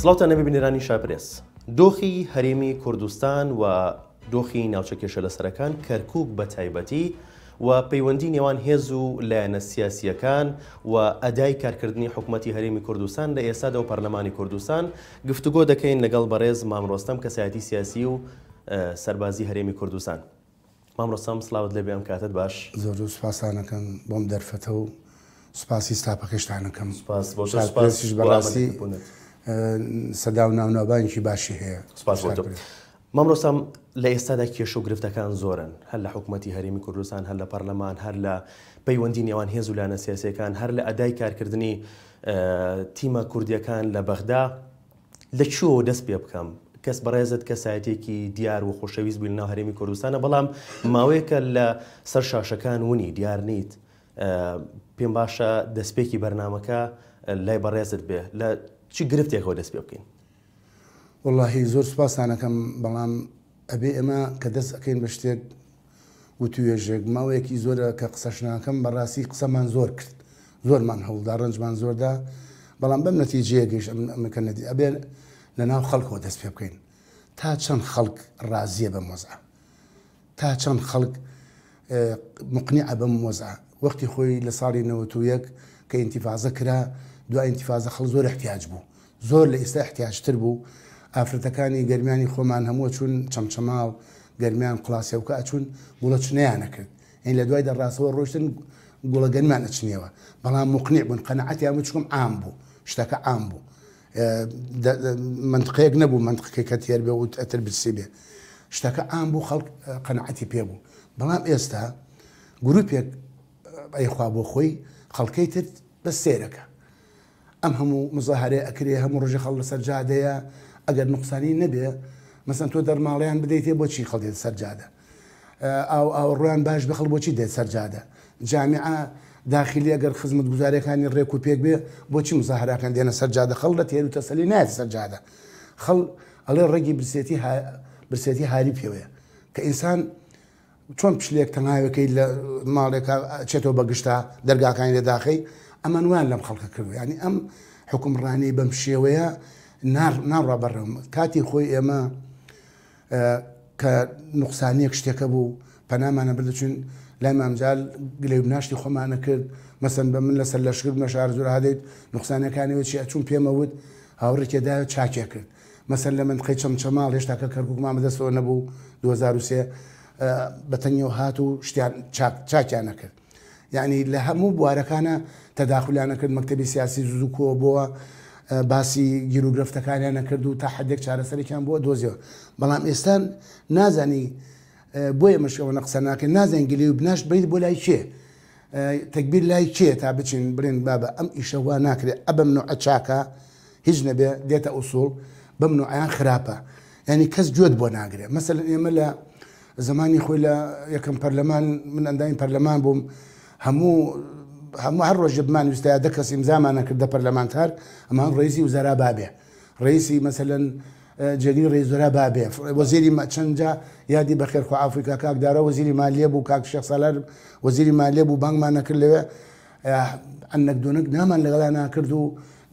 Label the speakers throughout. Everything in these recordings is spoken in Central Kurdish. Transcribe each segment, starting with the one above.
Speaker 1: سڵاوتان نەبێ بینێرانی شاپرێس. دۆخی هەرێمی کوردستان و دۆخی ناوچە کێشە لەسەرەکان کەرکووک بە تایبەتی و پەیوەندی نێوان هێز و لایەنە سیاسیەکان و ئەدای کارکردنی حکوومەتی هەرێمی کوردستان لە ئێستادا و پەرلەمانی کوردستان گفتوگۆ دەکەین لەگەڵ بەڕێز مامڕۆستەم کەسایەتی سیاسی و سەربازی هەرێمی کوردستان. مامڕۆستەم سڵاوت لێبێ ئەم کاتت باش.
Speaker 2: زۆر سوپاسانەکەم بۆم دەرفەتە و سوپاسی ستاپەکەشتانەکەم.
Speaker 1: سپاسیش
Speaker 2: بەڕاستی سەدا و ناوناوبانێکی باشی هەیە.
Speaker 1: مامڕۆستەم لە ئێستادا کێشە و گرفتەکان زۆرن، هەر لە حکوومەتی هەرێمی کوردستان، هەر لە پەرلەمان، هەر لە پەیوەندی نێوان هێز و لایەنە سیاسیەکان، هەر لە ئەدای کارکردنی تیمە کوردیەکان لە بەغدا. لەکوێوە دەست پێ بکەم؟ کەس بەڕێزت کەسایەتێکی دیار و خۆشەویست بووی لەناو هەرێمی کوردستانە، بەڵام ماوەیەکە لە سەر شاشەکان ونی دیار نیت. پێم باشە دەستپێکی بەرنامەکە لای بەڕێزت بێ، لە چی گرفتێکەوە دەست پێ بکەین؟
Speaker 2: وەڵاهی زۆر سوپاسانەکەم، بەڵام ئەبێ ئێمە کە دەست ئەەکەین بە شتێک و توێژێک ماوەیەکی زۆرە کە قسەشناکەم بەڕاستی قسەمان زۆر کرد، زۆرمان هەوڵدا، ڕەنجمان زۆردا، بەڵام بەم نەتیجەیە گەیشت ئەمەکە نەدی ئەبێ لە ناو خەڵکەوە دەست پێ بکەین. تا چەند خەڵک ڕازیە بەم وەزعە، تا چەند خەڵک مقنیعە بەم وەزعە. وەختی خۆی لە ساڵی 91 کە ئینتیفازە کرا، دوای ئینتیفازە خەڵک زۆر احتیاج بوو، زۆر لە ئێستا احتیاجتر بوو. ئافرەتەکانی گەرمیانی خۆمان هەموو چوون چەمچەماڵ، گەرمیان قڵاسیەوکە ئەچوون گوڵە چنەیانە کرد. ئین لە دوای دەڕاستەوە ڕۆشتن گوڵە گەرمیان ئەچنیەوە، بەڵام مقنیع بوون، قەنەعەتیان چکم عام بوو، شتەکە عام بوو، منطقەیەک نەبوو منطقەکەی کە تێر بێ و ئەتر برسی بێ، شتەکە عام بوو، خەڵک قەنەعەتی پێ بوو. بەڵام ئێستا گروپێک ئەیخوا بۆ خۆی خەڵکەی تر بە سێرەکە، ئەم هەموو مزاهرەیە ئەکرێ، هەموو ڕۆژی خەڵ لەسەر جادەیە، ئەگەر نقصانی نەبێ مەسەن تۆ دەرماڵیان بدەیتێ بۆچی خەڵ دێت سەرجادە، ئەو ڕویان باش بخەڵ بۆچی دێت سەرجادە، جامعە داخلی ئەگەر خزمەت گوزارەکانی ڕێک و پێک بێ بۆچی مزاهراکان دێنە سەرجادە، خەڵ لە تێر و تەسەلی نایەت سەرجادە، خەڵ ئەڵێ ڕێگی برسێتی هاری پێوەیە کە ئینسان چۆن پشلێک تەناوەکەی لە ماڵێکە چێتەوە بەگشتا دەرگاکانی لەداخەی، ئەمەن وان لەم خەڵکە کردو. ینی ئەم حکومڕانی بەم شێوەیە ناڕوا بەڕێوە. کاتی خۆی ئێمە کە نوقسانیەک شتێکە بوو پەنامانە بردەچون لای مامجال گلەی بناشتی خۆمانە کرد، مەسەن بە من لەسەر لەشکرد نە شار زۆر هادەیت نوقسانەکانیەوەی ئەچوون پێمەوت هاوڕێکێدا چاکێ کرد. مەسەن لە منطقەی چەمچەماڵ هێشتا کە کەرکووکمان بەدەستەوە نەبوو 2003 بەتەنیەوە هات و شتیان چاکیان نەکرد. یعنی لە هەموو بوارەکانە تەداخلیانە کرد، مەکتەبی سیاسی زووکۆ بۆە باسی گیرروگرفتەکانیان نەکرد و تا حدێک چارەسەرێکیان بۆ دۆزیەوە. بەڵام ئێستا نازانی بۆیە مەشەوە نەقسە ناکەن، نازانین گلەی و بناش بریت بۆ لای کێ، تەکبیر لای کێ تا بچین برێن بابە ئەم ئیشەوا ناکرێت، ئەبەم نوعە چاکە هیچ نەبێ دێتە ئوسوڵ، بەم نوعیان خراپە، ینی کەس گوێت بۆ ناگرێت. مەسەلەن ئێمە لە زمانی خۆی لە یەکەم پەرلەمان من ئەندامی پەرلەمان بووم، هەموو هەر ڕۆژ بمان ویستەیە دە کەس ئیمزامانە کردە پەرلەمانتار، ئەمان ڕئیسی وزەرا بابێ، ڕئیسی مەسەلەن جێگی ڕێز وزەرا بابێ، وەزیری چەندجا یادی بەخێرخوا ئافریقا کاکدارە وەزیری مالیە بوو، کاک شێخ سالار وەزیری مالیە بوو، بانگمان نەکرد لەوێ، ئەنەکدۆنک نامان لەگەڵا ناکرد و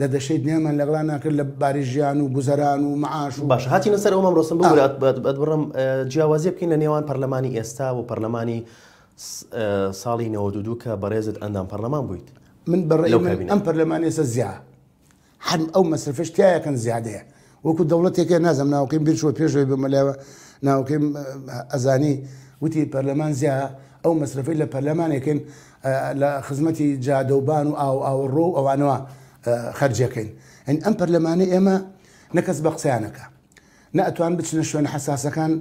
Speaker 2: دەدەشەیت نیامان لەگەڵا ناکرد لە باری ژیان و گوزەران و معاش و
Speaker 1: باش هاتیینە سەر ئەو مامڕۆستەم بڕم جیاوازی بکەین لە نێوان پەرلەمانی ئێستا و پەرلەمانی ساڵی 92 کە بەڕێزت ئەندام پەرلەمان بوویت.
Speaker 2: من بەڕێی من ئەم پەرلەمانی ئێستا زیاد حرم ئەو مەسرفش تایەکەن زیادەیە، وەکو دەوڵەتێکە نازم ناوکەیم بیرچوە پێشەوەی بمەلایەوە ناوکەیم ئەزانی وتی پەرلەمان زیاد ئەو مەسرفەی لە پەرلەمانێکن لە خزمەتی جادەوبان و ئاوڕۆ و ئەوانەوە خەرجەکەین. ئەن ئەم پەرلەمانی ئێمە نەکەس بە قسەیانەکە، نەئەتوان بچنە شوێن حساسەکان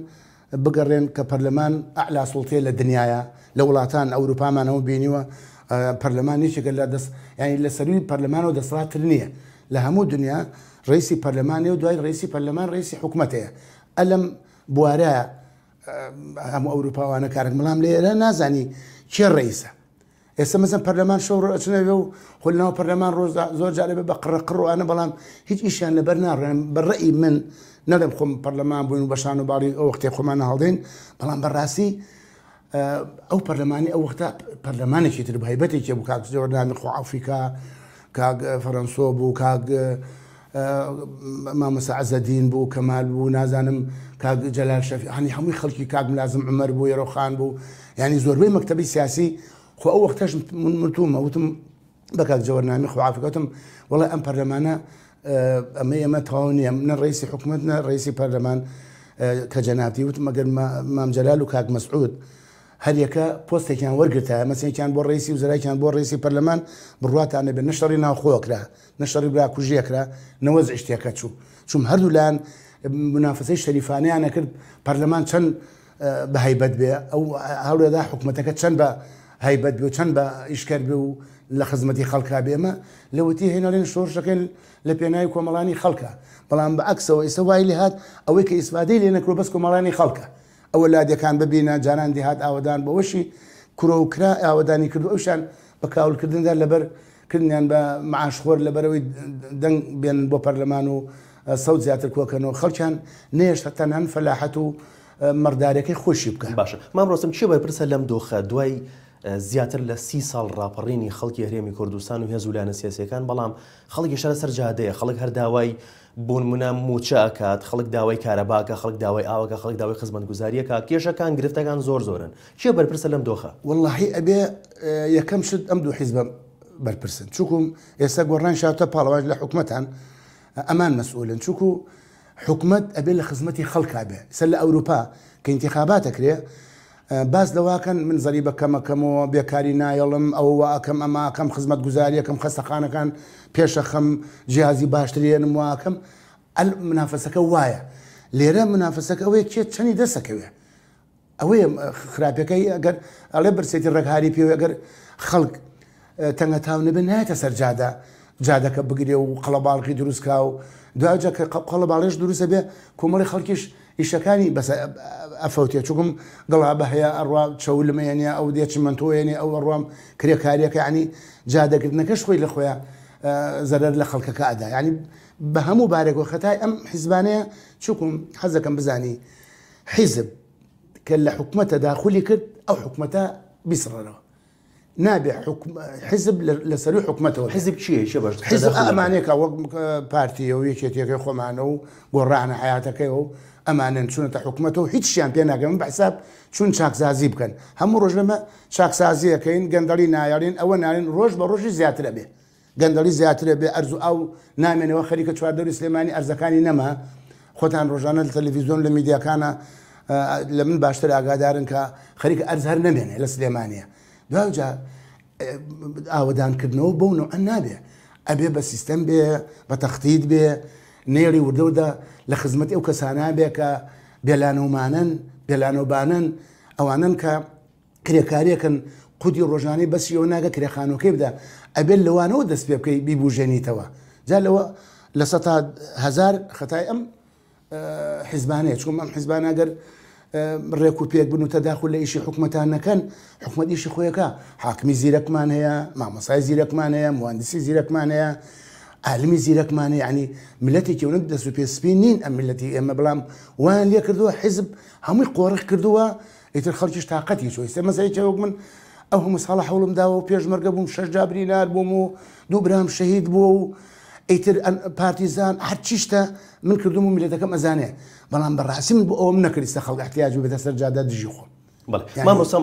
Speaker 2: بگەڕێن کە پەرلەمان ئەعلا سوڵتەیە لە دنیاە، لە وڵاتان ئەوروپامانەوە بینیوە پەرلەمانیشێکە لە دەست ینی لە سەروی پەرلەمانەوە دەسڵاتتر نییە لە هەموو دنیا، ڕئیسی پەرلەمانی و دوای ڕئیسی پەرلەمان ڕئیسی حکوومەتەیە. ئەلەم بوارەیە هەموو ئەوروپاوانە کارێک مەڵام لە ئێرە نازانی کێ ڕئیسە. ئێستا مەسەن پەرلەمان شەو ئەچنەوێ و خۆلناو پەرلەمان ڕۆژ زۆر جارێ بە قڕەقڕوانە، بەڵام هیچ ئیشیان لەبەر ناڕێن. بەڕێی من نەڵێم خۆم پەرلەمان بووین و بەشان و باڵی ئەو وەختێ خۆمانە هەڵدەین، بەڵام بەڕاستی ئەو پەرلەمانی ئەو وەختە پەرلەمانێکی تر بە هەیبەتێکی بوو، کاک زۆردانی خۆ ئەفریقا، کاک فەرەنسۆ بوو، کاک مامۆستا عەزەدین بوو، کەمال بوو، نازانم کاک جەلال شەفیع، هەنی هەمووی خەڵکی کاک ملازم عومەر بوو، یەرۆخان بوو، یعنی زۆربەی مەکتەبی سیاسی خۆ ئەو وەختەش متومە وتم بە کاک جەوەرنامی خوعافەکە وتم وەڵای ئەم پەرلەمانە ئەمە تەواو نییە، نە ڕئیسی حکوومەت نە ڕئیسی پەرلەمان کە جەنابی وتم ئەگەر مام جەلال و کاک مەسعود هەریەکە پۆستێکیان وەرگرتە مەسەڵەن بۆ ڕئیسی وزرایان بۆ ڕئیسی پەرلەمان بڕواتانە بێت نەشتەڕی ناوخۆکرا نەشتەڕی برا کوژیەکرا نەوەز شتێکە چوم هەردوو لاان منافسەی شەریفانیانە کرد پەرلەمان چەند بە هەیبەت بێ ئەو هەوڵێدا حکوومەتەکە چەند بە هەیبەت بێ و چەند بە ئیشکەر بێ و لە خزمەتی خەڵکا بێمە لەوتی هێناڵێن شۆڕشەکەن لە پێناوی کۆمەڵانی خەڵکە بەڵام بە عەکسەوە ئێستا وای لێ هات ئەوەی کە ئیسفادەی لێ نەکرۆ بەس کۆمەڵانی خەڵکە ئەوە لادەکان ببینە جاران دێهات ئاوەدان بەوەشی کوڕە و کرا ئاوەدانی کردو ئەوشان بە کاولکردندا لەبەر کردیان بە معاشخۆر لەبەرەوەی دەنگ بێن بۆ پەرلەمان و سەوت زیاتر کۆکەنەوە خەڵکیان نێشتە تەنان فەلاحەت و مەردارەکەی خۆشی بکە.
Speaker 1: باشە مامڕۆستم چی بەرپرسە لەم دۆخە دوای زیاتر لە 30 ساڵ ڕاپەڕینی خەڵکی هەرێمی کوردستان و هێزولانە سیاسیەکان بەڵام خەڵکی شەرە سەر جادەیە خەڵک هەر داوای بوونمونە موچە ئەکات خەڵک داوای کارەباکە خەڵک داوای ئاوەکە خەڵک داوای خزمەتگوزاریەکە کێشەکان گرفتەکان زۆرن چیە بەرپرسە لەم دۆخە؟
Speaker 2: وەڵڵاهی ئەبێ یەکەم شت ئەم دوو حیزبە بەرپرسن چووکم ئێستا گۆڕان شاتە پاڵەواژ لە حکوومەتان ئەمان مەسئولن چووکو حکوومەت ئەبێ لە خزمەتی خەڵکا بێ سەر لە ئەوروپا کە ئینتیخاباتەکرێ باس لەواکەن من زەریبە کەمەکەمەوە بێکاری نایەڵم ئەوە ئەکەم ئەمە ئەکەم خزمەت گوزاریەکەم خەستەخانەکان پێشەخەم جیازی باشترێنم واکەم منافەسەکە وایە لێرە منافەسەکە ئەوەیە کێت چەندی دەسەکەوێ ئەوەیە خراپەکەی ئەگەر ئەڵێ برسێتی ڕێکهاری پێوە ئەگەر خەڵک تەنگە تاو نەبێ نایەتە سەر جادەکە بگرێ و قەڵەباڵقی دروستکا و دوجا کە قەڵەباڵێش دروستە بێ کۆمەڵی خەڵکیش ئیشەکانی بەس ئەفەوتێ چووکم گەڵا بە هەیە ئەڕوا چەولمێنێ ئەو دێچی منتۆێنێ ئەو ئەڕوام کرێکاریەکە ینی جادەگرتنەکەش خۆی لە خۆیان زەرەر لە خەڵکەکە ئەدا ینی بە هەموو بارێکەوە خەتای ئەم حیزبانەیە چووکم حەزەکەم بزانی حیزب کە لە حکوومەتە داخولی کرد ئەو حکوومەتە بیسڕەرەوە نابێ حزب لەسەر حکوومەتەوە
Speaker 1: حزب چیە باش
Speaker 2: حزب ئەمانێکە وەک پارتیە و یەکێتێکی خۆمانە و گۆڕانە حیاتەکەیەوە و ئەمانن چونەتە حکوومەتەوە هیچیان پێ ناگەمن بە حساب چون چاکسازی بکەن هەموو ڕۆژ لەمە چاکسازیەکەین گەندەڵی نایارین ئەوە نارین ڕۆژ بە ڕۆژی زیاترە بێ گەندەڵی زیاترە بێ ئەرزوو ئەو نامێنەوە خەریکە چواردەوری سلێمانی ئەرزەکانی نەما خۆتان ڕۆژانە لە تەلەڤیزیۆن لە میدیاکانە لە من باشتر ئاگادارن کە خەریکە ئەرز هەر نەمێنێ لە سلێمانیە دوجا ئاوەدانکردنەوە بۆنەوە ئەن نابێ ئەبێ بە سیستەم بێ بە تەختید بێ نێری وردەودا لە خزمەتی ئەو کەسانە بێ کە بێلانەومانن بێلانەوبانن ئەوانن کە کرێکاریەکەن قودی ڕۆژانەی بەسیەوە ناگە کرێخانۆکەی بدە ئەبێت لەوانەوە دەست پێ بکەی بیبوژێنیتەوە جا لەوە لە 100,000 خەتای ئەم حیزبانەیە چون ئەم حیزبانە گەر ڕێک و پێک بن و تەداخل لە ئیشی حکوومەتان نەکەن حکوومەت ئیشی خۆیەکە حاکمی زیرەکمان هەیە مامۆسای زیرەکمان هەیە مهندسی زیرەکمان هەیە عالمی زیرەکمان هەیە ینی ملەتێکی ونە دەست و پێسپین نین ئەم ملەتی ئێمە بەڵام وان لێ کردووە حیزب هەمووی قۆڕق کردووە ئیتر خەڵکیش تااقەتی چۆ ئێستا مەسەلەیەکی وەک من ئەو هەموو ساڵە هەوڵم داوە و پێشمەرگە بووم 6 جابری نار بووم و 2 برام شەهید بووە و ئیتر پارتیزان هەر چیشتە من کردوم و میلەتەکەم ئەزانێ بەڵام بەڕاستی من بۆ ئەوم نەکردستە خەڵک احتیاج بێتە سەر جادە دژی خۆم
Speaker 1: مامۆستا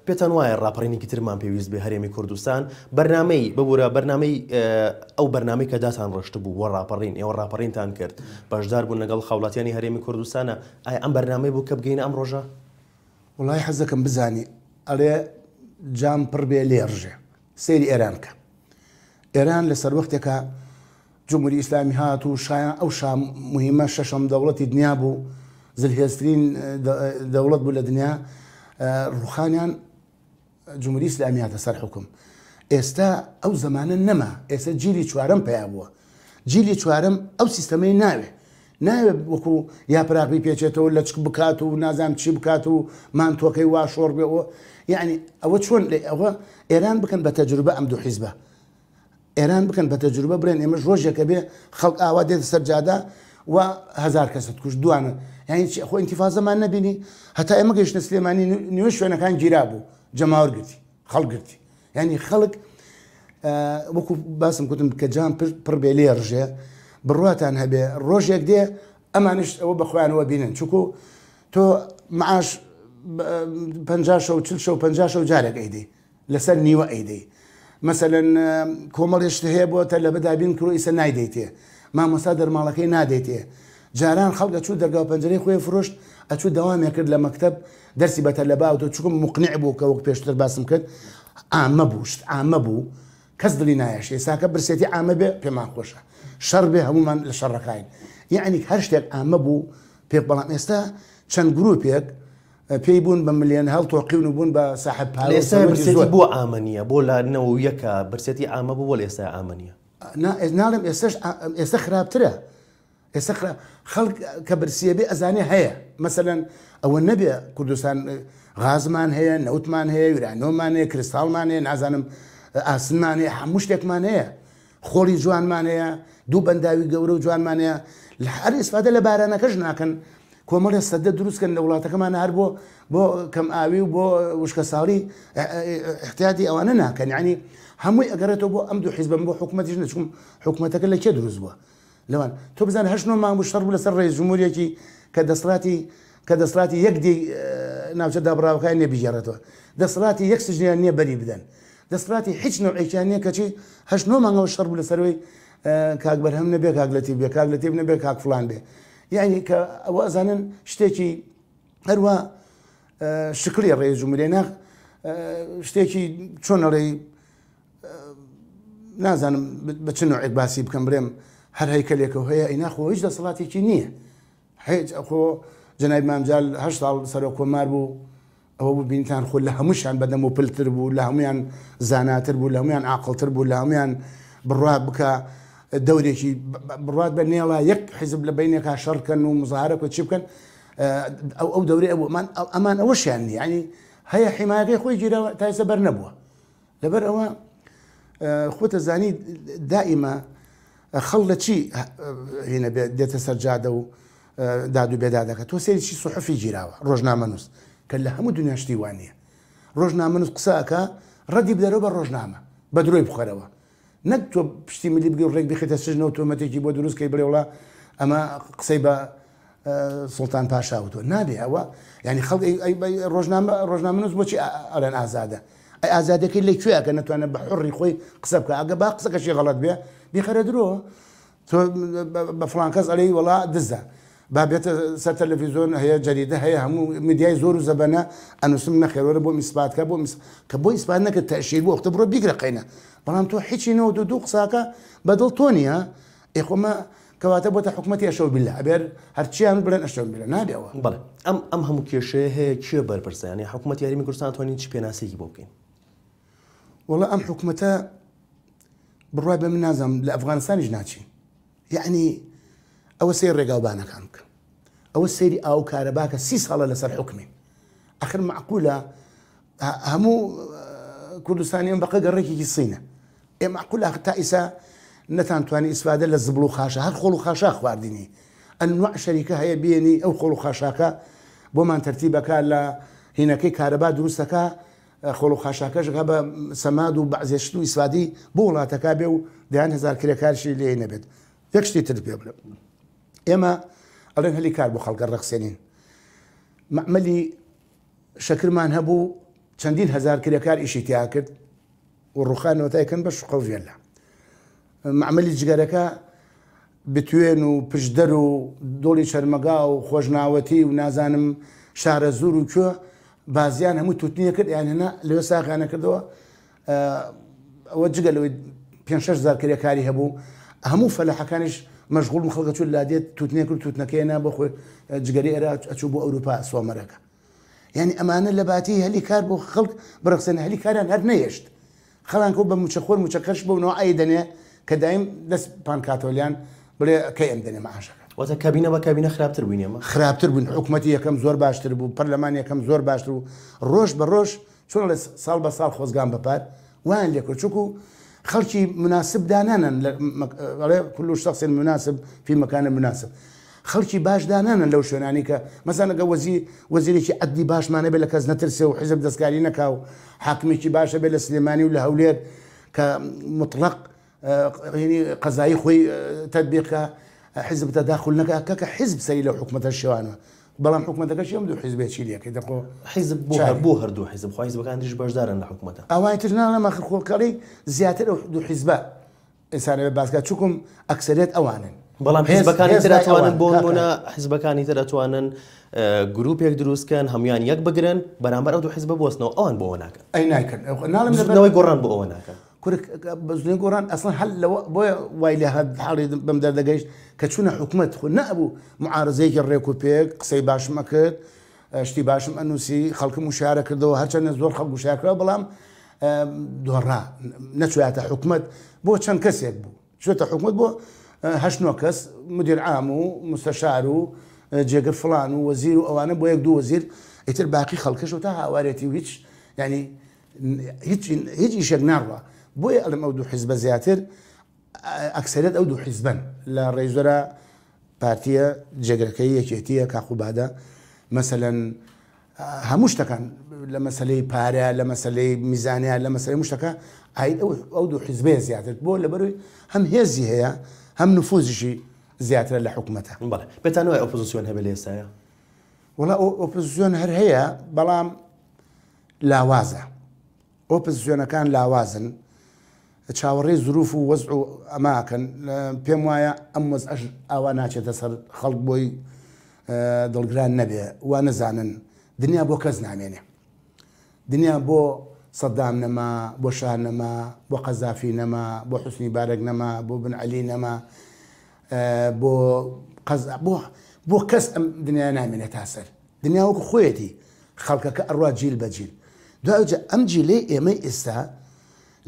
Speaker 1: پێتان وایە ڕاپەڕینێکی ترمان پێویست بێ هەرێمی کوردستان بەرنامەی ببوورە بەرنامەی ئەو بەرنامەی کە داتان ڕشت بوو وە ڕاپەڕین ئێوە ڕاپەڕینتان کرد بەشدار بوون لەگەڵ خاوڵاتیانی هەرێمی کوردستانە ئایا ئەم بەرنامەی بوو کە بگەینە ئەم ڕۆژە
Speaker 2: وڵای حەزەکەم بزانی ئەڵێ جام پڕ بێ لێڕژێ سەیری ئێران کە ئێران لەسەر وەختێکە جمهوری ئیسلامی هات و شایان ئەو شام مهمە شەشەم دەوڵەتی دنیا بوو زلهێزترین دەوڵەت بوو لە دنیا ڕوخانیان جمهوری ئیسلامی هاتە سەر حکم ئێستا ئەو زمانە نەما ئێستا جیلی چوارەم پیا بووە جیلی چوارەم ئەو سیستەمەی ناوێ وەکو یاپراقی پێچێتەوە لە چک بکات و نازانم چی بکات و مانتۆکەی وا شۆڕ بێەوە یعنی ئەوە چۆن ئەوە ئێران بکەن بە تەجروبە ئەم دوو حیزبە ئێران بکەن بە تەجروبە برێن ئێمەش ڕۆژێکە بێ خەڵک ئاوا دێتە سەر جادا و 1000 کەست کوشت دوانە یعنی خۆ ئینتیفازەمان نەبینی هەتا ئێمە گەیشتە سلێمانی نیوە شوێنەکان گیرا بوو جەماوەرگرتی خەڵگرتی یعنی خەڵک وەکو باسم کوتم کە جام پڕ بێ لێ ڕژێ بڕواتان هەبێ ڕۆژێک دێ ئەمانش ئەوە بەخۆیانەوە بینن چکو تۆ معاش 50 شەو 40 شەو 50 شەو جارێک ئەیدەی لەسەر نیوە ئەیدەی مەسەلەن کۆمەڵێشت هەیە بۆتە لە بەدابین کڕۆ ئیسە نایدەیتێ مامۆستا دەرماڵەکەی نادێتێ جاران خەڵک ئەچوو دەرگاو پەنجەرەی خۆی فرۆشت ئەچوو دەوامێ کرد لە مەکتەب دەرسی بەتەلەباوتە چکم مقنع بوو کە وەک پێشتر باسم کرد ئامە بووشت ئامە بوو کەس دڵی نایەش ئێساکە برسێتی ئامە بێ پێمان خۆشە شەڕ بێ هەمومان لە شەڕەکەین یعنی هەر شتێک ئامە بوو پێ بەڵام ئێستا چەند گروپێک پێی بوون بە ملیۆن هەڵ تۆقیون و بوون بە ساحب پارێ
Speaker 1: ئێستا برسێتی بۆ ئامانیە بۆ لە نەوەیەکە برسێتی ئامە بوو بۆ لە ئێستا ئامانیە
Speaker 2: ناڵم ئێستا خراپترە ئێستا خەڵک کە برسیە بێ ئەزانێ هەیە مەسەلەن ئەوە نەبێ کوردستان غازمان هەیە نەوتمان هەیە یورانۆمان هەیە کریستاڵمان هەیە نازانم ئاسنمان هەیە هەموو شتێکمان هەیە خۆڵی جوانمان هەیە دوو بەنداوی گەورە و جوانمان هەیە لە هەر ئیسفادە لە بارانەکەش ناکەن کۆمەڵێ سەدە دروستکەن لە وڵاتەکەمان هەر بۆ کەم ئاوی و بۆ وشکە ساڵی احتیاتی ئەوانە ناکەن یعنی هەمووی ئەگەرێتەوە بۆ ئەم دوو حیزبم بۆ حکوومەتیش نەچوم حکوومەتەکە لە کێ دروست بووە لەوان تۆ بزانە 8 مانگ بوو شەڕ بوو لەسەر ڕێیس جمهوریەکی کە دەسڵاتی یەک دی ناوچە دابڕاوەکان نێبیژێڕێتەوە دەسڵاتی یەک سژنیان نییە بەری بدەن دەسڵاتی هیچ نوعێکیان نییە کەچی 8 مانگەوە شەڕ بوو لەسەرەوەی کاک بەرهەم نەبێ کاک لەتیب بێ کاک لەتیب نەبێ کاک فڵان بێ یعنی کە ئەوە ئەزانن شتێکی هەروە شکلی ڕێیس جمهوریە ناخ شتێکی چۆنەڕێی نازانم بە چ نوعێک باسی بکەم برێم هەر هەیکەلێکەوە هەیە ئەیناخۆ هیچ دەسەڵاتێکی نییە هیچ ئەخۆ جەنابی مامجال 8 ساڵ سەرۆک کۆمار بوو ئەوە بوو بینتان خۆ لە هەمووشیان بەدەم و پلتر بوو لە هەمویان زاناتر بوو لە هەمویان عاقڵتر بوو لە هەمویان بڕات بکە دەورێکی بڕات بە نێڵە یەک حیزب لە بینێکا شەڕکەن و مزاهرەکە چی بکەن ئەو دەورێ ئەمان ئەوەشیان نیە ینی هەیە حیمایەکەی خۆی گیرەوە تا ئێستا بەر نەبووە لەبەر ئەوە خۆتە زانی دائیمە خەڵ لە چی هێنە دێتە سەرجادە و داد و بێدا دەکات تۆ سێریی سوحفی گیراوە ڕۆژنامە نووس کە لە هەموو دنیاشتی وانە ڕۆژنامە نووس قسەکە ڕەدی بدەرەوە بە ڕۆژنامە بە درۆی بخەرەوە نەک تۆ پشتی ملی بگەی ڕێک بخێتە سژنەوە تۆمەتێکی بۆ دروستکەی بڵێوڵا ئەمە قسەی بە سڵتان پاشاوتۆ نابێ ئەوە ینی خەڵ ڕۆژنامە نووس بۆچی ئەڵێن ئازادە ئەی ئازادەکەی لەکوێ کە نتوانێت بە حڕی خۆی قسە بکە ئەگە با قسەکەشی غەڵەت بێ بیخەرە درۆ تۆ بە فڵان کەس ئەڵێی وەڵا دزە با بێتە سەر تەلەڤیزۆن هەیە جەریدە هەیە هەموو میدیای زۆر و زەبەنە ئەنووسم نەخێوەرە بۆ میسباتکە کە بۆ ئیسپات نەکرد تەشیر بۆ وەختە بڕۆ بیگرەقینە بەڵام تۆ هیچی نەوە دوو قساکە بەدڵ تۆ نییە ئێخۆمە کەواتە بۆتە حکوومەتی ئەشەو بیلە ئەبێر هەرچیان بڵێن ئەشەو بیلە نابێەوە
Speaker 1: بەڵێ ئەم هەموو کێشەیە هەیە کوێ بەرپرسیانی حکوومەتی یاریمی کوردستان توانین چی پێناسێکی بۆ بکەین
Speaker 2: وەڵا ئەم حکوومەتە بڕای بە من نازانم لە ئەفغانستانیش ناچین یعنی ئەوە سێ ڕێگاوبانەکان بکە ئەوە سەیری ئاو کارەباکە 30 ساڵە لەسەر حکمی ئەخر معقولە هەموو کوردستانیان بەقە گەڕێکێکی سینە ئێ معقولە تا ئیسا نەتانتوانی ئیسفادە لە زبڵ و خاشە هەر خۆڵ و خاشا خواردنی ئەنواع شەریکە هەیە بێنی ئەو خۆڵ و خاشاکە بۆمان تەرتیبەکە لە هینەکەی کارەبا دروستەکە خۆڵ و خاشاکەشەکە بە سەماد و بەعزێشت و ئیسفادی بۆ وڵاتەکە بێ و دەیان هزار کرێکارشی لێ نەبێت یەک شتی تر پێ بڵێ ئێمە ئەڵێن هەلی کار بۆ خەڵکە ڕەخسێنین مەعمەلی شەکرمان هەبوو چەندین هزار کرێکار ئیشی تیا کرد و ڕوخانەوە تایکەن بە شقەوێلە معمەلی جگەرەکە بتوێن و پشدەر و دۆڵی چەرمەگا و خۆشناوەتی و نازانم شارە زور و کوێ بازیان هەموو توتنیە کرد یانهێنا لەوێ ساغانە کردەوە ئەوە جگە لەوەی 5-6 کرێکاری هەبوو هەموو فەلەحەکانیش مەشغوڵ خەڵکە چون لادێت توتنێ کرد توتنەکەینا بۆ خۆی جگەری ئێرە ئەچوو بۆ ئەوروپا سۆمەرەکە یعنی ئەمانە لە باتی هەلی کار بۆ خەڵک بڕخسێنە هەلی کاریان هەر نەهێشت خەڵان کە بە موچەخۆر موچەکەش بۆنەوە ئای دەنێ کە دایم دەست پانکاتۆلیان بڵێ کەی ئەم دەنێ مەعاشەکە
Speaker 1: واتە کابینە بە کابینە خراپتر بووین ئێمە
Speaker 2: خراپتر بوون حکوومەتی یەکەم زۆر باشتر بوو پەرلەمان یەکەم زۆر باشتر و ڕۆژ بە ڕۆژ چۆن لە ساڵ بە ساڵ خۆزگان بەپار وان لێ کرد چووکو خەڵکی مناسب دانانن كل شخص مناسب في مكان مناسب خەڵکی باش دانانن لەو شوێنانی کە مەسانەگە وەزیرێکی عەدلی باشمانە بێ لە کەس نەترسێ و حیزب دەستکاری نەکا و حاکمێکی باشە بێ لە سلێمانی و لە هەولێر کە مطلق يعني قضایی خۆی تطبیقکە حزب تداخل نەکە کە حزب سەری لەو حکومەتە شێوانە بەڵام حکومەتەکەش ئەم دوو حیزبێکی لەکەی دەخۆ
Speaker 1: حیزب بۆ هەردوو حیزب خۆ حیزبەکانیش بەشدارن لە حکومەتە
Speaker 2: ئەوای تر ناڵەمە خۆکەڵی زیاتر ئەو دوو حیزبە ئێسانە بە باسکە چووکم ئەکسەرێت ئەوانن
Speaker 1: بەڵام حیزبەکانی تر ئەتوانن بۆ نمونە حیزبەکانی تر ئەتوانن گروپێک دروستکەن هەمویان یەک بگرن بەرامبەر ئەو دوو حیزبە بۆستنەوە ئەوان بۆەوە ناکەن
Speaker 2: ئەی ناکەن ناڵم
Speaker 1: نەوەی گۆڕان بۆ ئەوە ناکەن
Speaker 2: بزنی گۆڕان ئەسڵەن هەل لەوە بۆیە وای لە حاڵی بەم دەردەگەیشت کە چوونە حکومەت خۆ نەبوو معارزەیەکی ڕێک و پێک قسەی باشمە کرد شتی باشم ئەنووسی خەڵکم وشارە کردەوە هەرچەندە زۆر خەڵک وشارکرا بەڵام دۆڕا نەچواتە حکومەت بۆ چەند کەسێک بوو چێتە حکومت بۆ 8 کەس مدیر عام و مستەشار و جێگر فڵان و وەزیر و ئەوانە بۆ یەک دوو وەزیر ئیتر باقی خەڵکەش و تا هاوارێتی و هیچ ینی هیچ ئیشێک ناڕوە بۆیە ئەڵم ئەو دوو حیزبە زیاتر ئەکسەرێت ئەو دوو حیزبن لە ڕێژۆرە پارتیە جێگرەکەی یەکێتیە کاخوبادە مەسەلەن هەموو شتەکان لە مەسلەی پارە لە مەسلەی میزانیان لە مەسلەی مشتەکە ئەو دوو حیزبەیە زیاتر بۆ لەبەروی هەم هێزی هەیە هەم نفوزیشی زیاترە لە حکومەتە
Speaker 1: بەڵێ بێتانەوەی ئۆپۆزیسیۆن هەبێت لە ئێستاە
Speaker 2: وڵا ئۆپۆزیسیۆن هەر هەیە بەڵام لاوازە ئۆپۆزیسیۆنەکان لاوازن چاوەڕێی زروف و وەزع و ئەماکەن پێم وایە ئەم وەزعەش ئاوا ناچێتە سەر خەڵک بۆی دڵگران نەبێ وا نەزانن دنیا بۆ کەس نامێنێ دنیا بۆ سەدام نەما بۆ شار نەما بۆ قەزافی نەما بۆ حوسنی بارەک نەما بۆ بن عەلی نەما بۆ کەس ئەم دنیا نامێنێت تا سەر دنیا وەکو خۆیەتی خەڵکەکە ئەڕوا جیل بە جیل دوایجا ئەم جیلەی ئێمەی ئێستا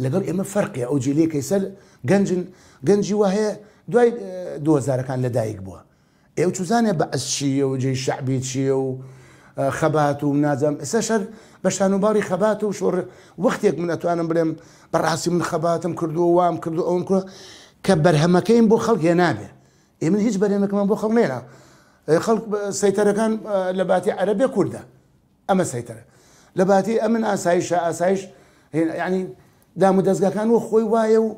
Speaker 2: لەگەڵ ئێمە فەرقیە ئەو جیلەیەکەی سەر گەنجی وهەیە دوای 2000ەکان لەدایک بووە ئێوە چوزانێ بەعس چییە و جێی شەعبی چییە و خەبات و نازەم ئێستا شەر بە شانوباڵی خەبات و شۆڕ وەختێک من ئەتوانم بڵێم بەڕاستی من خەباتم کردو و وام کردو ئەوم کردو کە بەرهەمەکەیم بۆ خەڵک هێ نابێ ئێمن هیچ بەرهەمەکەمان بۆ خەڵک نێنا خەڵک سەیتەرەکان لە باتی عەرەبێ کووردە ئەمە سەیتەرە لە باتی ئەمن ئاسایش یعنی دام و دەستگاکان و خۆی وایە و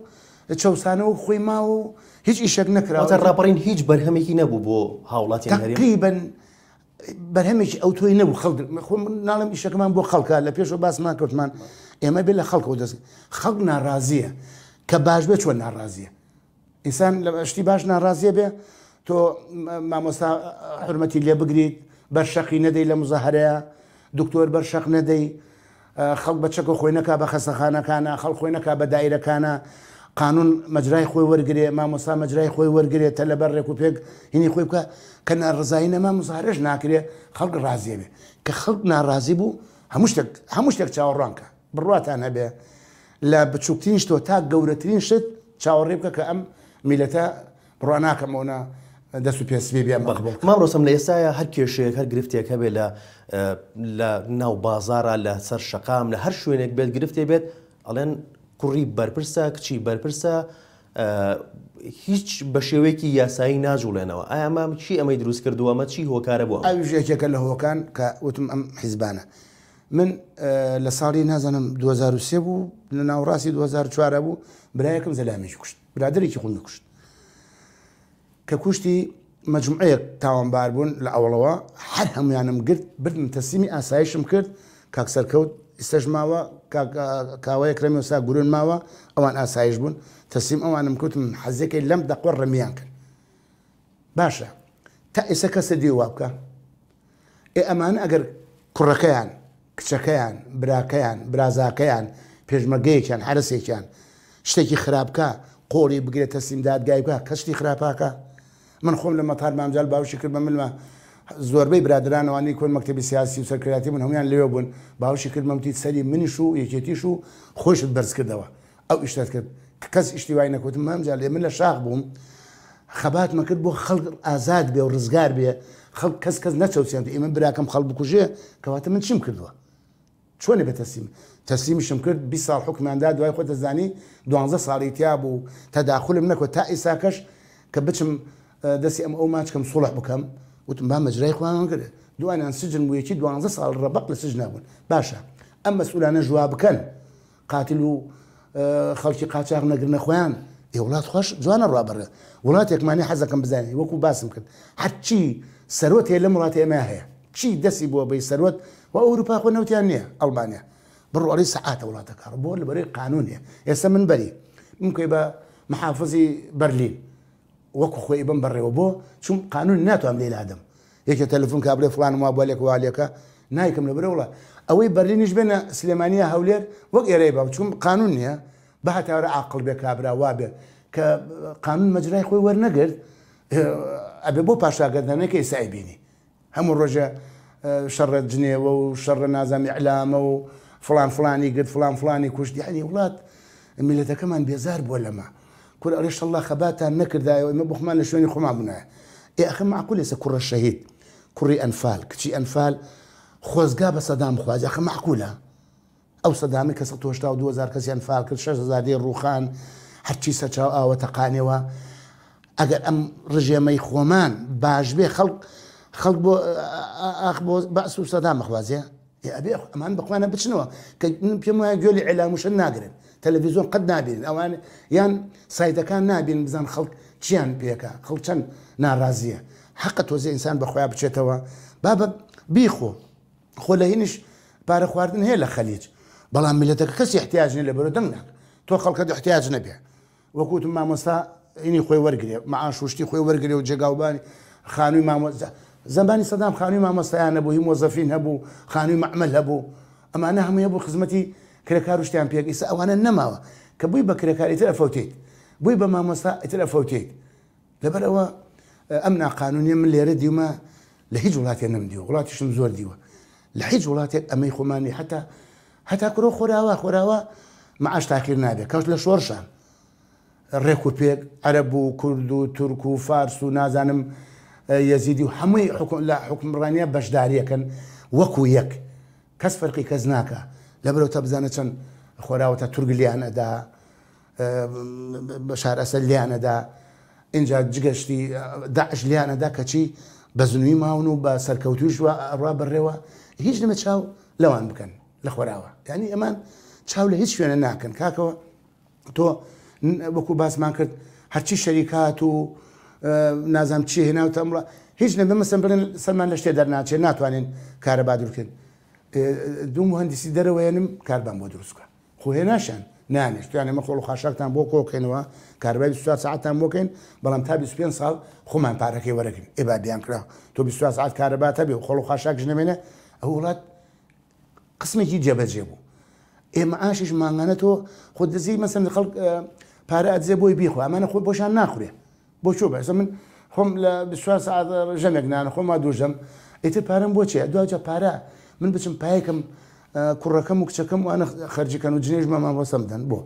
Speaker 2: چەوسانە و خۆی ماوە و هیچ ئیشێک نەکراوە
Speaker 1: ڕاپەڕین هیچ بەرهەمێکی نەبوو بۆ هاوڵاتی
Speaker 2: تقریباً بەرهەمێکی ئەو تۆی نەبوو خەڵک ناڵم ئیشەکەمان بۆ خەڵکە لە پێشەوە باسمان کەوتمان ئێمە بێت لە خەڵکەوە دەست خەڵک ناڕازیە کە باش بێت چۆن ناڕازیە ئینسان لە شتی باش ناڕازیە بێ تۆ مامۆستا حرمەتی لێ بگریت بەرشەقی نەدەی لە مزاهرەیە دکتۆر بەرشەق نەدەی خەڵک بە چەکە خۆی نەکا بە خەستەخانەکانە خەڵک خۆی نەکا بە دایرەکانە قانون مەجرای خۆی وەرگێ مامۆستا مەجرای خۆی وەرگێتە لەبەر ڕێک و پێک هینی خۆی بکە کە ناڕزایی نەما مزاهرەش ناکرێ خەڵک ڕازیە بێ کە خەڵک ناڕازی بوو هەموو شتێک چاوەڕوانکە بڕواتان هەبێ لە بچووکترین شتۆ تا گەورەترین شت چاوەڕێ بکە کە ئەم میلەتە بڕوا ناکەمەوە دەست و پێسبێ بێ مەقبوڵ
Speaker 1: مامڕۆستەم لە ئێستاە هەر کێشەیەک هەر گرفتێک هەبێت لە ناو بازارە لە سەر شەقام لە هەر شوێنێک بێت گرفتێ بێت ئەڵێن کوڕی بەرپرسە کچی بەرپرسە هیچ بە شێوەیەکی یاسایی ناجوڵێنەوە ئایا ئەمە چی ئەمەی دروست کردووە ئەمە چی هۆکارە بووە
Speaker 2: ئەوژێکێکە لە هۆکان کە وتم ئەم حیزبانە من لە ساڵی نازانم 2023 بوو لە ناوڕاستی 2004 بوو برایەکەم زەلامێکی کوشت برادێکی خۆم کوشت کە کوشتی مەجموعەیەک تاوانبار بوون لە ئەوڵەوە هەر هەمویانم گرت بردم تەسلیمی ئاسایشم کرد کاک سەرکەوت ئێستش ماوە کاوەیە کرەمی وسا گورون ماوە ئەوان ئاسایش بوون تەسلیم ئەوانم کەوتم حەزەکەی لەم دەقۆ ڕەمیان کرد باشە تا ئێستا کەسە دی وا بکە ئەمانە ئەگەر کوڕەکەیان کچەکەیان براکەیان برازاکەیان پێشمەرگەیەکیان حرەسێکیان شتێکی خراپکە قۆڵی بگرێت تەسلیم دادگای بکە کە شتی خراپاکە من خۆم لە مەتار مامجال باوشی کرد بە ملمە زۆربەی برادرانەوانی کۆن مەکتەبی سیاسی و سەرکرداتی من هەمویان لێوە بوون باوشی کرد مەمتی سەری منیش و یەکێتیش و خۆشت بەرز کردەوە ئەو ئیشتت کرد کەس ئیشتی وای نەکوتم مامجال لێ من لە شاخ بووم خەباتمە کرد بۆ خەڵک ئازاد بێ و ڕزگار بێ خەڵک کەس نەچەوسێنێت ئێمە براکەم خەڵک بکوژێ کەواتە من چیم کردووە چۆنێ بە تەسلیمیشم کرد 20 ساڵ حکماندا دوای خۆ دەزانی 12 ساڵی تیا بوو تەداخلم نەکوت تا ئێساکەش کە بچم دەستی ئەم ئەو ماچکەم سوڵح بکەم وتم با مەجرای خۆیان کرد دوانیان سجن بوو یەکی 12 ساڵ ڕەبەق لە سجن نبوون باشە ئەم مەسئولانە ژوا بکەن قاتل و خەڵکی قاچاق نەگرنە خۆیان وڵات خۆش جوانە ڕابڕێ وڵاتێکمانی حەزەکەم بزانانی وەکو باسم کرد هەرچی سەرۆت هەیە لە وڵاتی ئێمە هەیە چی دەستی بۆ بەی سەرۆت و ئەوروپا خۆ نەوتیان نییە ئەڵمانیا بڕۆڵی سەعاتە وڵاتەکە بۆ لە بەرەی قانونیە ئێستا من بەری ممکن بە محافظی بەرلین وەکو خۆی بم بەڕێوە بۆ چون قانون ناتوانم لێ لادەم یەکێ تەلەفۆن کابرێ فڵان وا بۆ لێک والێکە نایکەم لە بەرە وڵات ئەوەی بەرلینیش بێنە سلێمانیە هەولێر وەک ئێرەی بە چون قانون نییە بە هەتاوەرە عاقڵ بێ کابرا وا بێ کە قانون مەجرای خۆی وەرنەگرت ئەبێ بۆ پاشاگەردانەکەی سایبینی هەموو ڕۆژە شەڕە جنێوە و شەڕە نازامی ئەعلامە و فلان فلانی گرت فلان فلانی کوشت یعنی وڵات میلەتەکەمان بێزار بووە لەمە کور ئەڵێ شەڵڵا خەباتان نەکردایەوە ئێمە بخمان لە شوێنی خۆمان بوونایە ئەخە معقول ێستا کوڕە شەهید کوڕی ئەنفال کچی ئەنفال خۆزگا بە سەدام خواز ئەخە معقولە ئەو سەدامی کە 1920 کەسیان فال کرد 6,000 ڕوخان هەرچی سەرچاو ئاوە تەقانەوە ئەگەر ئەم ڕژێمەی خۆمان باش بێ خەڵک بۆ ئاخ بۆ بەعس و سەدام مەخوازیە ئەبێ ئەمان بخوانە بچنەوە کە پێم وایە گوێلی ئێلاموشە ناگرن تەلەڤیزۆن قەت نابین ئەوان یان سایتەکان نابین بزان خەڵک چیان پێکە خەڵک چەند ناڕازیە حەقە تۆزێ ئینسان بەخۆیان بچێتەوە بابە بیخۆ خۆ لە هینش پارە خواردن هەیە لە خەلیج بەڵام میلەتەکە کەسی احتیاج نیە لە بەرەو دەنگ ناکە تۆ خەڵکەت احتیاج نەبێ وەکوتم مامۆستا ئینی خۆی وەرگێ معاش وشتی خۆی وەرگێ و جێگاوبانی خانووی مامۆستا زەمانی سەدام خانووی مامۆستایان نەبوو هی مۆزەفین هەبوو خانووی مەعمەل هەبوو ئەمانە هەموویە بوو خزمەتی کرێکار شتیان پێک ئیسا ئەوانە نەماوە کە بووی بە کرێکار ئیتر ئەفەوتیت بووی بە مامۆستا ئیتر ئەفەوتیت لەبەرەوە ئەم ناقانونیە من لێرە دیومە لە هیچ وڵاتێ نەمدیوە وڵاتیشم زۆر دیوە لە هیچ وڵاتێک ئەمەی خۆمانی هەتا کرۆ خۆراوە معاش تاقیر نابێت کەوت لە شۆڕشان ڕێک و پێک عەرەب و کورد و تورک و فارس و نازانم یەزیدی و هەمووی لە حکومڕانیە بەشداریەکەن وەکو یەک کەس فەرقی کەس ناکە لەبەرەوە تا بزانە چەند خۆراوە تا تورگ لیانەدا بەشار ئەسەد لیانەدا اینجا جگەشتی داعش لیانەدا کەچی بە زنووی ماون و بە سەرکەوتویش ڕوا بڕێوە هیچ نەمە چاو لەوان بکەن لە خۆراوە یعنی ئەمان چاو لە هیچ شوێنە ناکەن کاکەوە تۆ وەکو باسمان کرد هەرچی شەریکات و نازام چی هێناوتە ئەمڕۆ هیچ نەبێ مەسەن بڵێن سەرمان لە شتێ دەرناچێت ناتوانین کارەبا دروستکەین دوو مهندسی دەرەوەیەنم کاربان بۆ دروستکە خۆ هێناشان نانێت توانێ مە خۆڵ و خاشاکتان بۆ کۆکەینەوە کاربای 24 ساعتان بۆکەین بەڵام تا 25 ساڵ خۆمان پارەکەی وەرەگرین ئێبا بیان کرا تۆ 24 ساعت کارەبا هەبێ و خۆڵ و خاشاک ژنەمێنە ئەو وڵات قسمێکی جێبەجێ بوو ئێمە ئاشیش مانگانە تۆ خۆ دەزی مەسەن خەڵک پارە ئەدزێ بۆی بیخۆ ئەمانە خۆ بۆشان ناخورێ بۆ چۆ بەس من خۆم لە 24 ساعت ژەمێک نانە خۆما دووژەم ئیتر پارەم بۆ چێ دوجا پارە من بچم پایەکەم کوڕەکەم و کچەکەم وانە خەرجیکەن و جنێژ مامۆسەم بدەن بۆ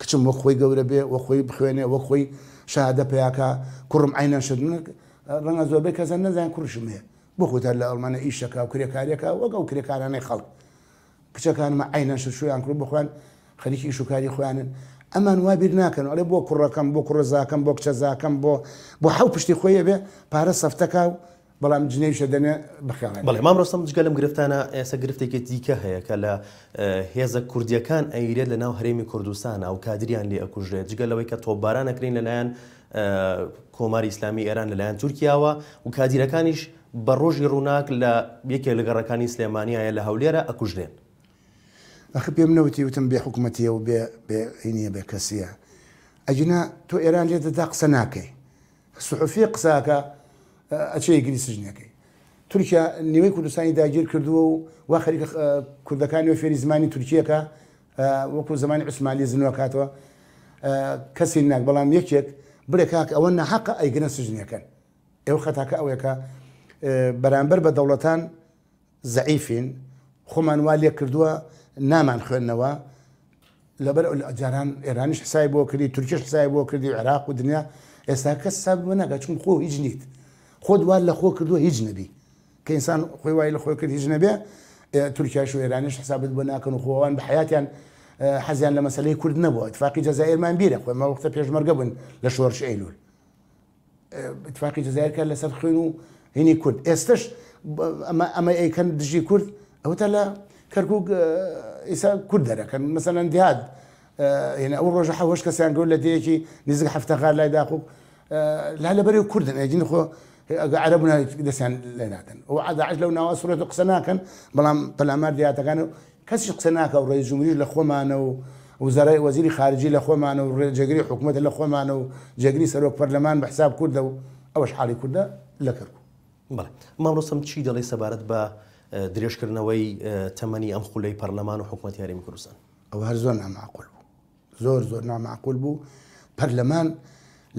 Speaker 2: کچم وەک خۆی گەورە بێ وە خۆی بخوێنێ وە خۆی شادە پیاکە کوڕم عینەن شت ڕەنگە زۆربەی کەسان نەزان کوڕشم هەیە بۆ خۆتە لە ئەڵمانە ئیشەکە و کرێکاریەکە وەک ئەو کرێکارانەی خەڵک کچەکانمە عینەن شت شویان کرد بخوان خەریکی ئیش و کاری خۆیانن ئەمان وابیر ناکەن ئەڵێ بۆ کوڕەکەم بۆ کوڕزاکەم بۆ کچە زاکەم بۆ حەو پشتی خۆیە بێ پارە سەفتەکە و بەڵام جنێویشە دەنێ بخیاڵێن
Speaker 1: بەڵێ مامڕۆستەم جگە لەم گرفتانە ئێستا گرفتێکی دیکە هەیە کە لە هێزە کوردیەکان ئەیرێت لە ناو هەرێمی کوردستانە و کادریان لێ ئەکوژرێت جگە لەوەی کە تۆپباران ئەکرین لەلایەن کۆماری ئیسلامی ئێران لەلایەن تورکیاوە و کادیرەکانیش بە ڕۆژی ڕووناک لە یەکێک لە گەڕەکانی سلێمانیایە لە هەولێرە ئەکوژرێن
Speaker 2: ئەخ پێم نەوتی وتم بێ حکوومەتیە و بێینە بێ کەسیە ئەجنا تۆ ئێران لێ دەدا قسە ناکەی سوحوفی قساکە ئەچەی گری سژنەکەی تورکیا نیوەی کوردستانی داگیر کردووە و وا خەریکە کوردەکانی و فێری زمانی تورکیەکە وەکو زمانی عوسمانی زنەوە کاتەوە کەسی ناک بەڵام یەکێک برێ کاکە ئەوە نەحەقە ئەیگرنە سژنەکەن ئێوە خەتاکە ئەوەیەکە بەرامبەر بە دەوڵەتان زەعیفین خۆمان وا لێ کردووە نامان خوێندنەوە لەبەر جاران ئێرانیش حسای بۆ کردی تورکیش حسای بۆ کردی و عێراق و دنیا ئێستا کەس حساب بۆ ناکات چون خۆ هیچ نیت خۆت وا لە خۆ کردووە هیچ نەبی کە ئینسان خۆی وای لە خۆی کرد هیچ نەبێ تورکیاش و ئێرانیش حسابت بۆ ناکەن و خۆوان بە حیاتیان حەزیان لە مەسەلەی کورد نەبووە اتفاقی جەزائیرمان بیرە خۆی مە وەختە پێشمەرگە بوون لە شۆڕش ئەیلول اتفاقی جەزائیر کە لەسەر خوێن و هینی کورد ئێستش ئەمە ئەیکەن دژی کورد ئەوتە لە کەرکووک ئیسا کورد دەرەکەن مەسەلەن دیاد يعني ئەو ڕۆژە حەوەش کەسیان گەور لە دەیەکی نزیک هەفتەخار لای داخۆ لا لەبەرەوەی کوردن ئەجین خۆ عەرەب دەستیان لێ ناکەن و داعش لەو ناوە سوورەت و قسە ناکەن بەڵام پەلامار دیاتەکان و کەسیش قسە ناکە و ڕئیس جمهوریش لە خۆمانە و وزارای وەزیری خارجی لە خۆمانە و جێگری حکوومەت لە خۆمانە و جێگری سەرۆک پەرلەمان بە حساب کوردە و ئەوەش حاڵی کوردە لە کردبوو.
Speaker 1: بەڵێ مامڕۆستەم چی دەڵێ سەبارەت بە درێژکردنەوەی تەمەنی ئەم خولەی پەرلەمان و حکوومەتی هەرێمی کوردستان؟
Speaker 2: ئەو هەر زۆر نامعقول بوو، زۆر نامعقول بوو. پەرلەمان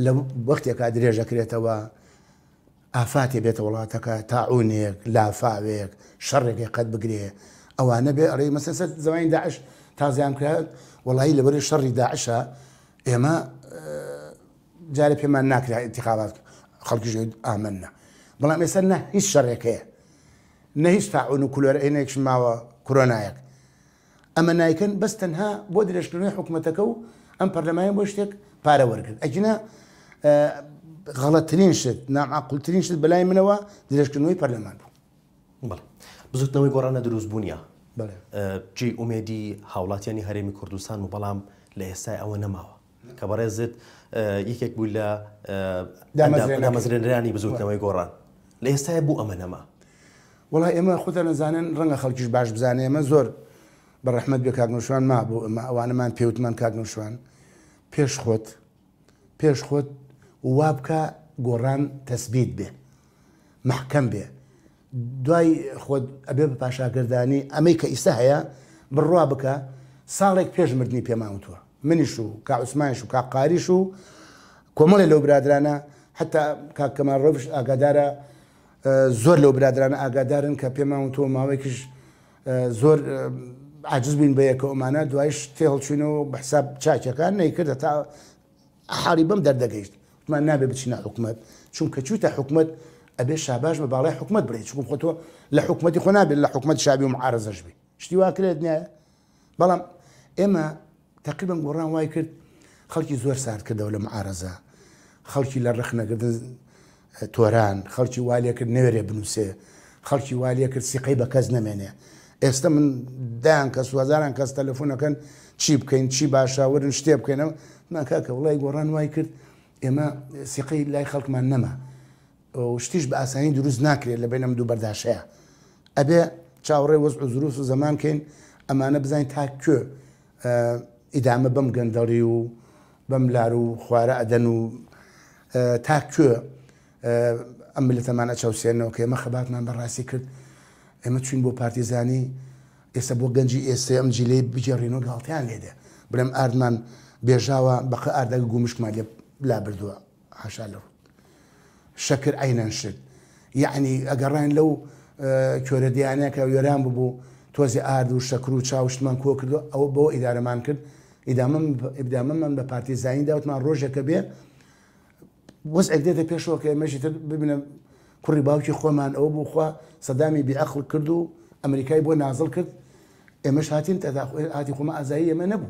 Speaker 2: لە وەختێکا درێژەکرێتەوە ئافاتێ بێتە وڵاتەکە تاعونێک لافاوێک شەڕێکی قەت بگرێ ئەوانە بێ ئەڕێ مەسەسەر زەمانی داعش تازیان کرد وڵایی لەبەر شەڕی داعشە ئێمە جارێ پێمان ناکرا انتخابات خەڵکیش ئامنە بەڵام ئێستا نە هیچ شەڕێکەیە نە هیچ تاعون و کولۆرەیەکش ماوە کۆرۆنایەک ئەمە نایکەن بەس تەنها بۆ درێژکردنەوەی حکوومەتەکە و ئەم پەرلەمانی بۆ شتێک پارە وەرگرت ئەگینە غەڵەتترین شت نامعقولترین شت بەلای منەوە درێژکردنەوەی پەرلەمان بوو.
Speaker 1: بەڵێ بزوتنەوەی گۆڕانە دروست بوونیە
Speaker 2: بەڵێ
Speaker 1: جێ ئومێدی هاوڵاتیانی هەرێمی کوردستان و بەڵام لە ئێستای ئەوە نەماوە کە بەڕێزت یەکێک بوو لە دامەزرێنەرانی بزوتنەوەی گۆڕان لە ئێستای بوو ئەمە نەما.
Speaker 2: وڵای ئێمە خودە نەزانن ڕەنگە خەڵکیش باش بزانێ ئێمە زۆر بە ڕەحمەت بێ کاکنوشوان ما بوو ئەمە ئەوانەمان پێوتمان کاکنوشوان پێش خۆت وا بکە گۆڕان تەسبیت بێ محکەم بێ دوای خۆت ئەبێ بە پاشاگردانی ئەمەی کە ئیستا هەیە بڕوا بکە ساڵێک پێش مردنی پێماوتووە منیش و کا عوسمانیش و کا قاریش و کۆمەڵێ لەو برادرانە حتا کاکەمان ڕۆژ ئاگادارە زۆر لەو برادرانە ئاگادارن کە پێماوتووە ماوەیەکیش زۆر عاجز بین بە یەکە ئەمانە دوایش تێهەڵچوینەوە بە حساب چاکەکان نەیکردە تا حاڵی بەم دەردەگەیشت وتمان نابێ بچینە حکوومەت چونکە چوتە حکوومەت ئەبێ شاباش بە باڵای حکوومەت بڕێت چون خۆتۆ لە حکوومەتی خۆ نابێت لە حکوومەت شابی و معارەزەش بێ شتی وا کرێت نیایە بەڵام ئێمە تقریبا گۆڕان وای کرد خەڵکی زۆر سارد کردەوە لە معارەزە خەڵکی لە ڕخ نەگردن تۆران خەڵکی والێ کرد نەوێرێ بنووسێ خەڵکی والێ کرد سیقەی بە کەس نەمێنێ ئێستا من دایان کەس وەزاران کەس تەلەفۆنەکەن چی بکەین چی باشە ورن شتێ بکەینەوە ناکاکە وڵای گۆڕان وای کرد ئێمە سیقەی لای خەڵکمان نەما شتیش بە ئاسانی دروست ناکرێت لە بینەم دوو بەرداشەیە ئەبێ چاوەڕێ وەزع و زروف و زەمان بکەین ئەمانە بزانین تا کوێ ئیدامە بەم گەندەڵی و بەم لار و خوارە ئەدەن و تا کوێ ئەم ملەتەمانە چاوسێنەوە کە ئێمە خەباتمان بەڕاستی کرد ئێمە چوین بۆ پارتیزانی ئێستا بۆ گەنجی ئێستا ئەم جیلەی بجێڕینەوە گاڵتیان لێدێ بڵێم ئاردمان بێژاوە بەقە ئاردەگە گومشکمان لێ لا بردووە حاشا لەڕوو شەکر عینەن شت یعنی ئەگەڕان لەو کۆرە دیانەیە کە وێران ببوو تۆزی ئارد و شەکر و چاوشتمان کۆ کردو ئەوە بۆ ئیدارەمان کرد ئیدامەمان بە پارتیزانی داوتمان ڕۆژێکە بێ وەزعێک دێتە پێشەوە کە ئێمەشی تر ببینە کوڕی باوکی خۆمان ئەوە بوو خوا سەدامی بێعەقڵ کرد و ئەمریکای بۆ نازڵ کرد ئێمەش هاتین هاتی خۆمە ئازایی ئێمە نەبوو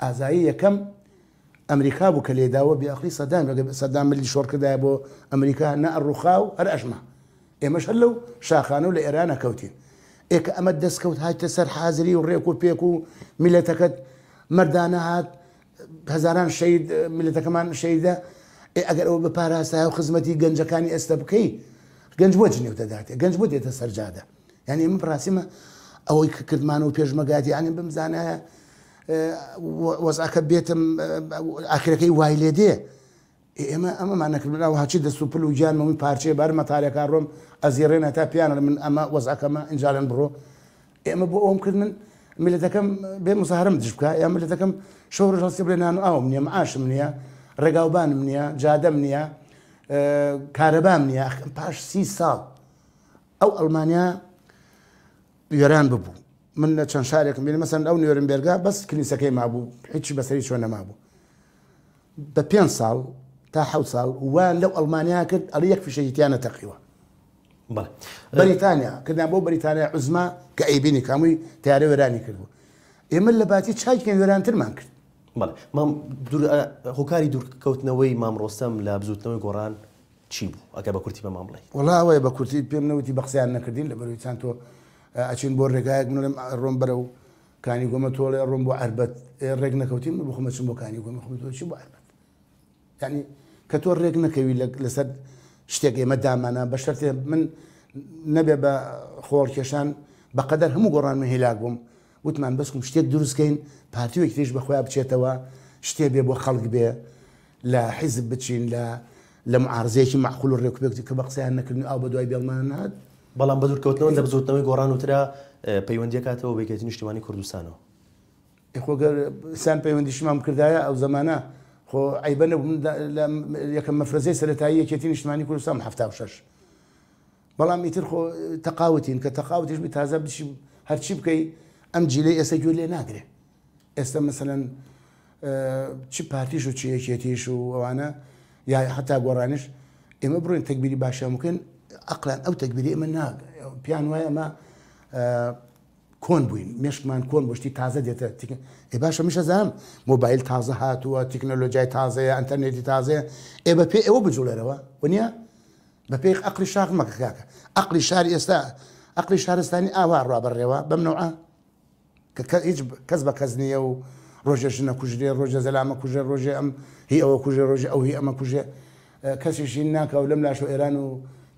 Speaker 2: ئازایی یەکەم ئەمریکا بوو کە لێداوە بێعەقڵی سەدام ملی شۆڕ کردایە بۆ ئەمریکا نە ئەڕووخا و هەر ئەژما ئێمەش هەر لەو شاخانە و لە ئێرانە کەوتین ئێکە ئەمە دەستکەوت هاتە سەر حازری و ڕێک و پێک و میلەتەکەت مردانە هات هەزاران شەید میلەتەکەمان شەیدە ئەگەر ئەوە بە پاراستای و خزمەتی گەنجەکانی ئێستا بکەی گەنج بۆ جنێو دەداتێ گەنج بۆ دێتە سەرجادە یعنی ئێمە پراسیمە ئەوەی کە کردمان و پێشمەگاتی یعنی بمزانایە وەزعەکە بێتم ئاخرەکەی وای لێ دێ ئێمە ئەمەمان نەکردنەوە هاچی دەسوپل و گیانمەوەی پارچەیە بارمە تارێکا ڕۆم ئەزیێڕێنە تا پیانە من ئەمە وەزعەکەمە ئینجاڵێن بڕۆ ئێمە بۆ ئەوم کرد من میلەتەکەم بێ مساهرەم دش بکە یا میلەتەکەم شەو ڕۆژ هەڵسی بڵێ نان و ئاوم نییە معاشم نییە ڕێگاوبانم نییە جادەم نییە کارەبام نییە پاش 30 ساڵ ئەو ئەڵمانیا وێران ببوو من لە چەند شارێکم بینی مەسەن ئەو نیوێرنبێرگا بەس کلیسەکەی مابوو هیچی بەسەری چۆن نەمابوو بە 5 ساڵ تا 7 ساڵ وان لەو ئەڵمانیا کرد ئەڵ یەک فیشەیتیانە تەقیوە بەریتانیا کردیان بۆ بەریتانیا عوزما کە ئەیبینی کامووی تیارە وێرانی کردبوو ئێمە لە باتی چاکێن وێرانترمان کرد
Speaker 1: مام هۆکاری دوورکەوتنەوەی مامڕۆستەم لە بزوتنەوەی گۆڕان چی بوو ئەگە بە کورتی بە مام بڵێ
Speaker 2: وڵا ئەوەیە بە کورتی پێم نەوتی بە قسەیان نەکردین لە بەروی چەند تۆ ئەچین بۆ ڕێگایەک منڵێم ڕۆم بەرە و کانی گۆمە تۆڵێ ڕۆم بۆ عربەت ڕێک نەکەوتیم بۆ خۆمەچم بۆ کانی گۆمە خۆمەتۆچی بۆ عربەت یعنی کە تۆ ڕێک نەکەوی لەسەر شتێک ئێمە دامانە بە شەرتێ من نەبێ بە خۆڵکێشان بەقەدەر هەموو گۆڕان من هێلاک بووم وتمان بەسکم شتێک دروستکەین پارتیوێک تریش بەخۆیان بچێتەوە شتێ بێ بۆ خەڵک بێ لە حیزب بچین لە معارزەیەکی معقول و ڕێکوپێکی کە بە قسەیان نەکردن ئاو بە دوای بێڵمان نهات
Speaker 1: بەڵام بەدوورکەوتنەوە لە بزوتنەوەی گۆڕان وترا پەیوەندی کاتەوە بێکێتی نیشتیمانی کوردستانەوە
Speaker 2: خۆگەر سان پەیوەندیشمان کردایە ئەو زمانە خۆ عیبە نەبوو یەکەم مەفرەزەی سەرەتایی یەکێتی نیشتیمانی کوردستان 76 بەڵام ئیتر خۆ تەقاوتین کە تەقاوتیش بی تازە بچی هەرچی بکەی ئەم جیلەی ئێستا گوێ لێ ناگرێ ئێستا مەسەلەن چ پارتیش و چ یەکێتیش و ئەوانە یا حتا گۆڕانش ئێمە بڕۆین تەکبیری باشیان بکەن عەقلان ئەو تەکبیری ئێمە پیان وایە ئەمە کۆن بووین مێشکمان کۆن بۆ شتی تازە دێتە باشە میشە زانم مۆبایل تازە هاتووە تەکنۆلۆژیای تازەیە ئەنتەرنێتی تازەیە بە پێی ئێوە بجوڵێرەوە وانە بە پێی عەقلی شاق مەکە کاکە عەقلی شاری ئێستا عەقلی شارستانی ئاوا ڕابڕێوە بەم نەوعە کە هیچ کەس بە کەس نییە و ڕۆژێش نەکوژرێ ڕۆژە زەلامە کوژێ ڕۆژێ ئەم هی ئەوە کوژێ ڕۆژێ ئەو هی ئەمە کوژێ کەسیشی ناکە و لەم لاش و ئێران و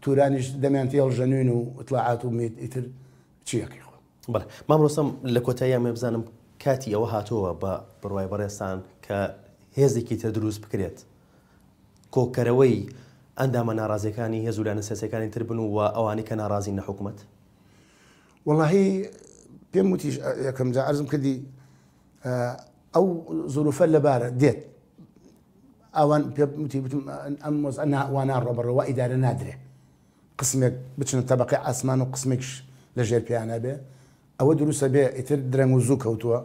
Speaker 2: تورانیش دەمیان هەڵژەنوین و ئیتلاعات و ئیتر چیەکەی خۆ
Speaker 1: بەڵێ مامڕۆستەم لە کۆتایی ئەمە بزانم کاتی ئەوە هاتووە بە بڕوای بەڕێستان کە هێزێکی تر دروست بکرێت کۆکەرەوەی ئەندامە ناڕازیەکانی هێز و لایەنە سیاسیەکانی تر بن و ئەوانی کە ناڕازین لە حکوومەت
Speaker 2: وەڵاهی پێم وتیش یەکەم جا عەرزم کردی ئەو زوروفە لەبارە دێت ئەوان پێم ئەم وانە ڕۆبەڕەوە ئیدارە نادرێ قسمێک بچنە تەبەقی ئاسمان و قسمێکش لە ژێر پیانە بێ ئەوە دروستە بێ ئیتر درەنگ و زوو کەوتووە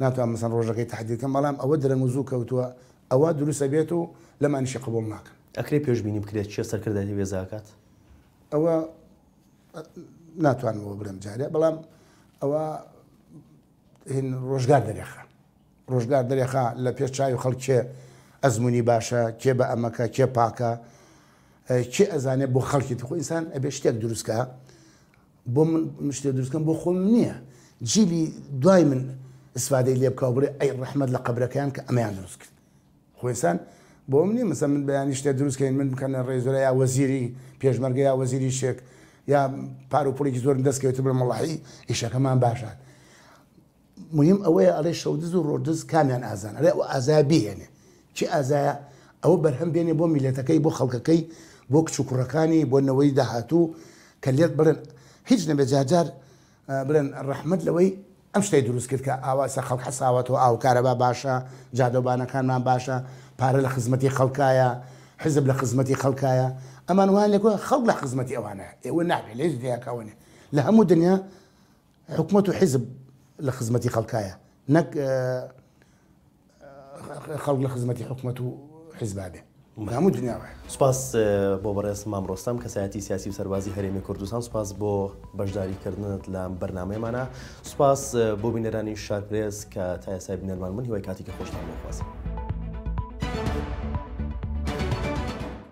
Speaker 2: ناتوان مەسەن ڕۆژەکەی تەحدیدکەم بەڵام ئەوە درەنگ و زوو کەوتووە ئەوە دروستە بێت و لەمانیشی قبوڵ ناکەن
Speaker 1: ئەکرێ پێشبینی بکرێت چێ سەرکردایەتی وێزاکات
Speaker 2: ئەوە ناتوانەوە برم جارێ بەڵام ئەوە ڕۆژگار دەرێخە ڕۆژگار دەرێخە لە پێش چاوی خەڵک کێ ئەزمموی باشە کێ بە ئەمەکە کێ پاکە کێ ئەزانێت بۆ خەڵکی خۆ ئینسان ئەبێ شتێک دروستکە بۆ من شتێک دروستکەم بۆ خۆم نییە جیلی دوای من ئسفادەی لێ بکەوە بڵێ ئەی ڕەحمەت لە قەبرەکەیان کە ئەمەیان دروست کرد خۆ ئینسان بۆ منی مەسەن من بەیانی شتێک دروستکەین من بکەنە ڕێزۆرە یا وەزیری پێشمەرگە یا وەزیری شێک یا پارۆپۆلێکی زۆر دەستکەوێت بڵێ مەڵاحی ئیشەکەمان باشان مهم ئەوەیە ئەڵێ شەودز و ڕۆدز کامیان ئازان ئەڵێ ئەو ئازای بهێنێ چی ئازایە ئەوە بەرهەم بێنێ بۆ میلەتەکەی بۆ خەڵکەکەی بۆ کچوکوڕەکانی بۆ نەوەی داهاتوو کە لێت بڵێن هیچ نەبێت جارجار بڵێن ڕەحمەت لەوەی ئەم شتەی دروست کرد کە ئاواسە خەڵک حەساوەتەوە ئاو کارەبا باشە جادۆبانەکانمان باشە پارە لە خزمەتی خەڵکایە حزب لە خزمەتی خەڵکایە ئەمان وان لێکۆ خەڵک لە خزمەتی ئەوانە ئێوە نابێت لێ دیاکەوەنێ لە هەموو دنیا حکومەت و حزب لە خزمەتی خەڵکایە نەک خەڵک لە خزمەتی حکومەت و حیزبابێ هەموو دنیاوە.
Speaker 1: سوپاس بۆ بەڕێز مامڕۆستەم کەسایەتی سیاسی و سەربازی هەرێمی کوردستان سوپاس بۆ بەشداریکردنت لە بەرنامەیەمانە سوپاس بۆ بینەرانی شارپرێز کە تا ئێستا بینەرمان من هیوای کاتێکی خۆشتان بخوازم.